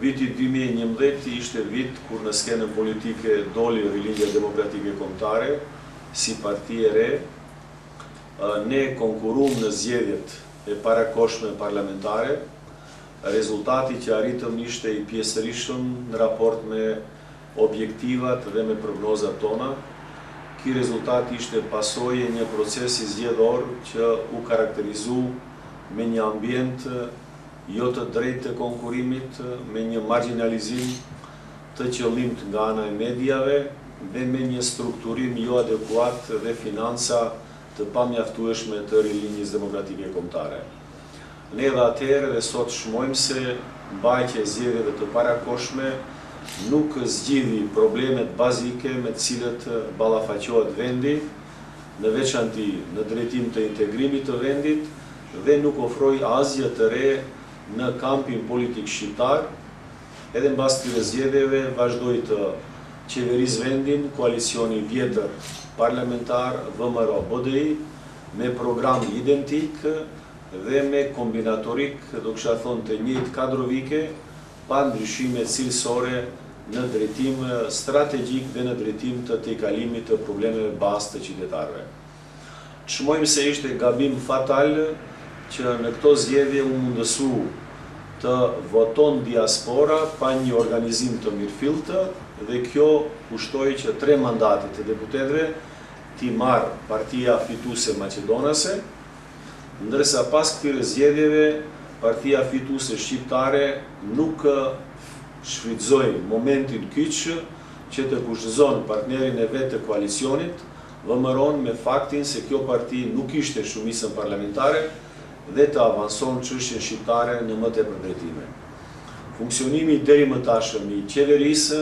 viti 2011 ishte vit kur në skenën politike doli Rilindja Demokratike Kombëtare si parti e re. Ne konkurum në zgjedhjet e parakohshme parlamentare. Rezultati që arritëm ishte i pjesërishtëm në raport me objektivat dhe me prognozat tona. Ky rezultat ishte pasojë një procesi zgjedhor që u karakterizu me një ambient jo të drejtë të konkurimit, me një marginalizim të qëllimt nga ana e mediave dhe me një strukturim jo adekuat dhe financa të pamjaftueshme të Rilindjes Demokratike Kombëtare. Ne edhe atëherë dhe sot shmojmë se mbajtja e zgjedhjeve të parakohshme nuk zgjidhi problemet bazike me të cilët ballafaqohet vendi, në veçanti në drejtim të integrimit të vendit, dhe nuk ofroi asgjë të re në kampin politik shqiptar. Edhe mbas këtyre zgjedhjeve vazhdoi të qeverisë vendin koalicioni vjetër parlamentar VMRO-BDI me program identik dhe me kombinatorik, do kisha thonë të njëjtë kadrovike, pa ndryshime cilësore në drejtim strategjik dhe në drejtim të tejkalimit të problemeve bazë të qytetarëve. Çmojmë se ishte gabim fatal që në këto zgjedhje u mundësu të voton diaspora pa një organizim të mirëfilltë dhe kjo kushtoi që 3 mandate të deputetëve t'i marrë partia fituese maqedonase, ndërsa pas këtyre zgjedhjeve partia fituese shqiptare nuk shfrytëzoi momentin kyç që të kushtëzon partnerin e vet të koalicionit, VMRO-n me faktin se kjo parti nuk ishte shumicën parlamentare dhe të avanson çështjen shqiptare në më tepër drejtime. Funksionimi deri më tashëm i qeverisë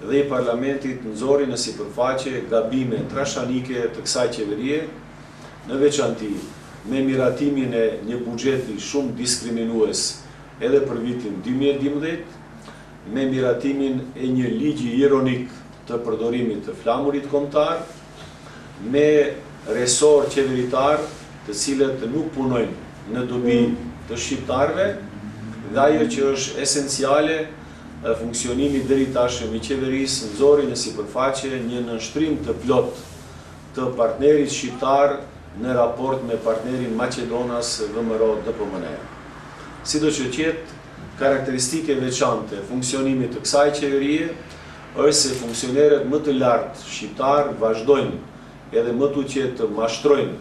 dhe i parlamentit nxori në sipërfaqe gabime trashanike të kësaj qeverie, në veçanti me miratimin e një buxheti shumë diskriminues edhe për vitin 2012, me miratimin e një ligji ironik të përdorimit të flamurit kombëtar, me resor qeveritar të cilët nuk punojnë në dobi të shqiptarëve, dhe ajo që është esenciale, funksionimi deri tashëm i qeverisë nxori në sipërfaqe një nënshtrim të plot të partnerit shqiptar në raport me partnerin maqedonas VMRO-DPMN. Sidoqoftë, karakteristike veçante funksionimit të kësaj qeverie është se funksionerët më të lartë shqiptar vazhdojnë edhe më të qetë të mashtrojnë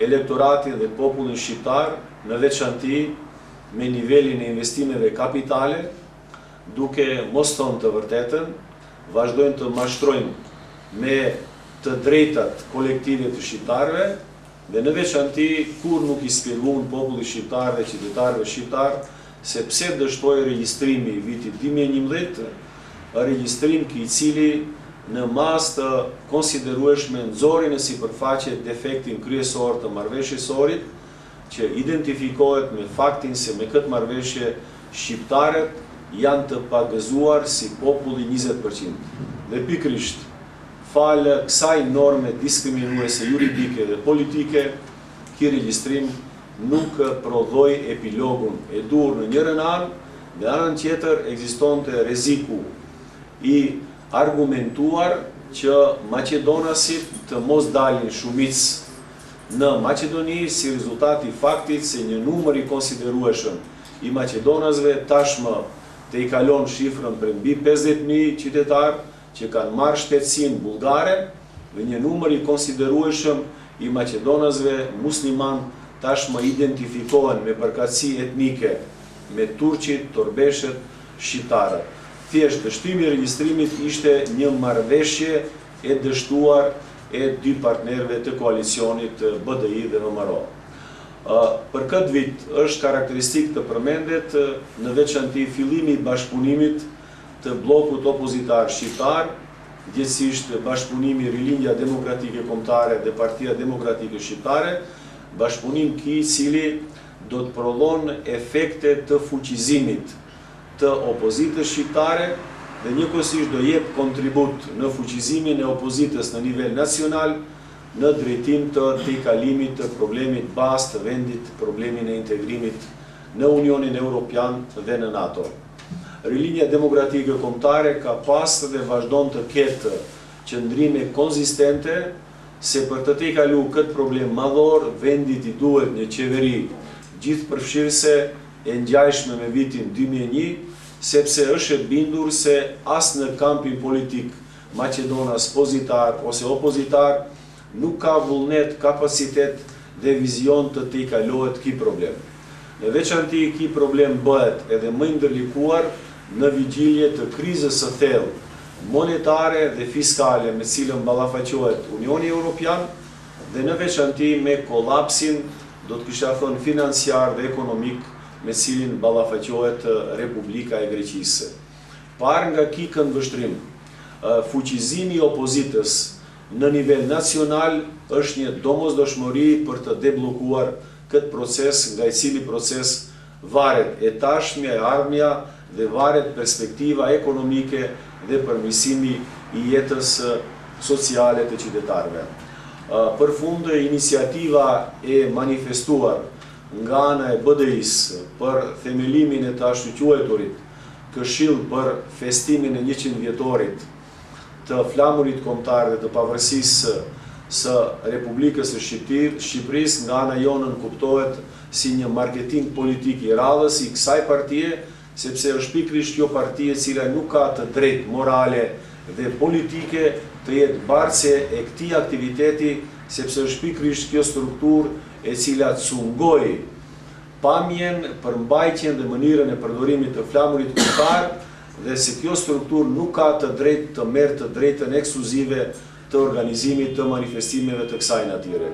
elektoratin dhe popullin shqiptar, në veçanti me nivelin e investimeve kapitale, duke mos thonë të vërtetën, vazhdojnë të mashtrojnë me të drejtat kolektive të shqiptarëve, dhe në veçanti kur nuk i spjeguan popullit shqiptar dhe qytetarëve shqiptar se pse dështoi regjistrimi i vitit 2011, regjistrim i cili në mas të konsiderueshme nxori në sipërfaqe defektin kryesor të marrëveshjes sorit, që identifikohet me faktin se me këtë marrëveshje shqiptarët janë të pagëzuar si populli 20%. Dhe pikërisht falë kësaj norme diskriminuese juridike dhe politike, ky regjistrim nuk prodhoi epilogun e dur në njërën anë, dhe anën tjetër ekzistonte rreziku i argumentuar që maqedonasit të mos dalin shumicë në Maqedoni si rezultat i faktit se një numër i konsiderueshëm i maqedonasve tashmë të i kalon shifrën për mbi 50.000 qytetar që kanë marrë shtetësinë bullgare dhe një numër i konsiderueshëm i maqedonasve musliman tashmë identifikohen me përkatësi etnike me turqit, torbeshët, shqiptarët. Thjesht dështimi i regjistrimit ishte një marrëveshje e dështuar e 2 partnerëve të koalicionit BDI dhe VMRO. Për këtë vit është karakteristik të përmendet në veçanti fillimi i bashkëpunimit të bllokut opozitar shqiptar, gjithsesi bashkëpunimi Rilindja Demokratike Kombëtare dhe Partia Demokratike Shqiptare, bashkëpunim i cili do të prodhon efekte të fuqizimit të opozitës shqiptare dhe njëkohësisht do jep kontribut në fuqizimin e opozitës në nivel nacional në drejtim të tejkalimit të problemit bazë të vendit, problemin e integrimit në Unionin Evropian dhe në NATO. Rilinja Demokratike Kombëtare ka pas dhe vazhdon të ketë qëndrime konzistente se për të te kalu këtë problem madhor, vendit I duhet një qeveri gjithë përfshirëse e ngjajshme me vitin 2001, sepse është e bindur se as në kampin politik Macedonas pozitar ose opozitar nuk ka vullnet, kapacitet dhe vizion të te kalohet ki problem. Në veçanti ki problem bëhet edhe më ndërlikuar në vigjilje të krizës së thellë monetare dhe fiskale me cilën ballafaqohet Unioni Evropian dhe në veçanti me kolapsin, do të kisha thënë financiar dhe ekonomik me cilin ballafaqohet Republika e Greqisë. Parë nga ky këndvështrim, fuqizimi I opozitës në nivel nacional është një domosdoshmëri për të debllokuar këtë proces, nga I cili proces varet e tashmja e ardhmja dhe varet perspektiva ekonomike dhe përmirësimi I jetës sociale të qytetarëve. Për fund, iniciativa e manifestuar nga ana e BDI-s për themelimin e të ashtu quajturit Këshill për festimin e 100 vjetorit të flamurit kombëtar dhe të pavarësisë së Republikës së Shqipërisë, nga ana jonën kuptohet si një marketing politik I radhës I kësaj partie, sepse është pikërisht kjo partie e cila nuk ka të drejtë morale dhe politike të jetë bartëse e këtij aktiviteti, sepse është pikërisht kjo strukturë e cila cungoi pamjen, përmbajtjen dhe mënyrën e përdorimit të flamurit kombëtar dhe se kjo strukturë nuk ka të drejtë të merë të drejtën ekskluzive të organizimit të manifestimeve të kësaj natyre.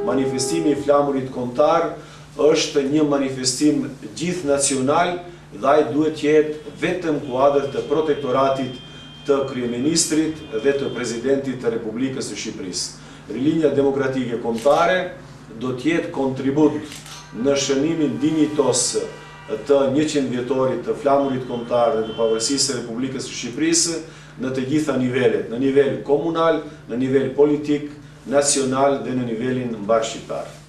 Manifestimi I flamurit kombëtar është një manifestim gjithë nacional dhe ai duhet të jetë vetëm kuadër të protektoratit të kryeministrit dhe të presidentit të Republikës së Shqipërisë. Rilinja Demokratike Kombëtare do të jetë kontribut në shënimin dinjitos të 100 vjetorit të flamurit kombëtar dhe të pavarësisë së Republikës së Shqipërisë në të gjitha nivelet, në nivel komunal, në nivel politik, nacional dhe në nivelin mbar shqiptar.